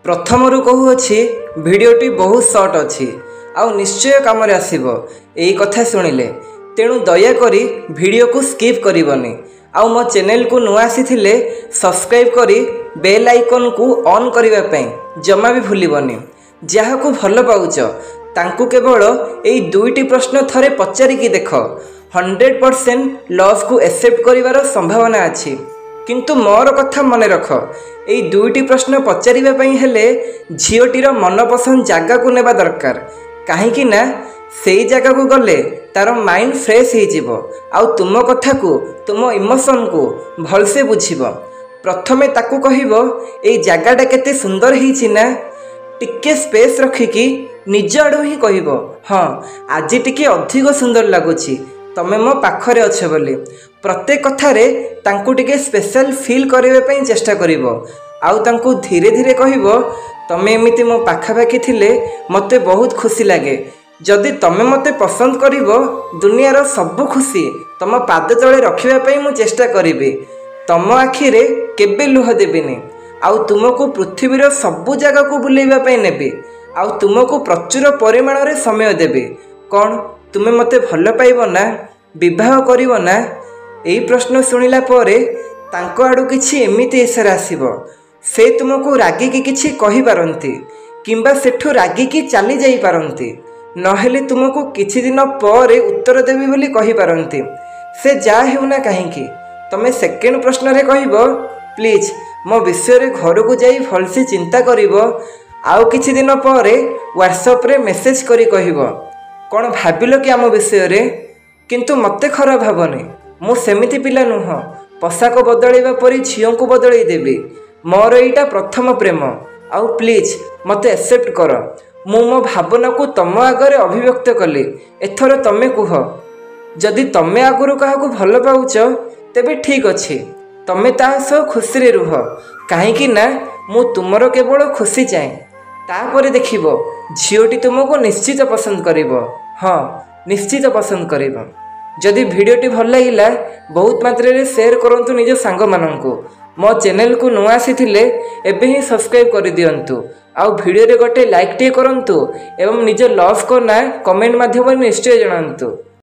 प्रथमरु कहूँगी भिडटी बहुत सर्ट अच्छी आउ निश्चय कम आसो यही कथा शुणिले तेणु दयाकोरी वीडियो को स्किप करनी आउ मो चैनल को नुआ आसी सब्सक्राइब करी बेल आइकन को ऑन करने जमा भी भूलबनी जहाँ को भल पाउच तांकु केवल यही दुईटी प्रश्न थरे पचारिकी देख 100% लव को एक्सेप्ट करिवार संभावना अच्छी किंतु मोर कथा मन रख यही दुईटी प्रश्न पचारिबा हेले झीटीर मनपसंद जगह को नेबा दरकार कहीं ना से जगह को गले तार माइंड फ्रेश हो आउ तुम कथा को तुम इमोशन को भलसे बुझिब प्रथमे ताकू कहब यही जगहटा केते सुंदर होईछि ना टिके स्पेस रखिकी निज आड़ू ही कहब हाँ आज टिके अधिक सुंदर लगुच तमें मो पाखरे अच्छे बोली प्रत्येक कथारे तांकु टिके स्पेशल फील करने चेष्टा करिवो आउ तांकु धीरे धीरे कहब तमें एमिति मो पाखापाखि थिले मते बहुत खुशी लगे जदि तमें मते पसंद करिवो दुनियार सब खुशी तम पाद तले रखिबा मु चेष्टा करिबी तम आखिरे केबे लुह देबिनी आउ तुमको पृथ्वीर सबु जगह को बुलेइबा नेबी आउ तुमको प्रचुर परिमाण रे समय देबी कौन तुमे मते भल पाइब ना विवाह करिवो ना यही प्रश्न शुणिला परे तांको आड़ू किछि एमिति इशारा आसीबो से तुमको रागिकी किछि कहि पारंती किंबा सेठु रागिकी चली जाई पारंती नहेले तुमको किछि दिन परे उत्तर देबी बोली कहि पारंती से जा हेउना काहेकि तमे सेकेंड प्रश्न रे कहबो प्लीज मो विषय रे घर को जाई भलसे चिंता करिवो आउ किछि दिन परे व्हाट्सएप रे मेसेज करी कहबो कौन भाविल कि आम विषय रे किंतु मते खराब भावनी मु सेमिति पिला नुह पोशाक बदलैबा परी झीओ को बदलै देबी मोर एटा प्रथम प्रेम आउ प्लीज मते एक्सेप्ट कर मु मो भावना को तम आगरे अभिव्यक्त कली एथर तमे कुह जदि तमे आगुरु काहाकू भल पाउच तेबे ठीक अछि तमे ता सह खुशी रे रुह काहेकि ना मु तुमरो केवल खुशी चाहे तापरे देखिबो झीओटी तुमको निश्चित पसंद करिवो हाँ निश्चित पसंद करिवो जदि वीडियोटी भल लगिला बहुत मात्रा रे शेयर करंतु निज सांग माननकु मो चैनल को नुआ आसीथिले एबे ही सब्सक्राइब कर दियंतु आउ वीडियो रे गोटे लाइक टे करंतु एवं निज लव को ना कमेंट माध्यम निश्चय जणांतु।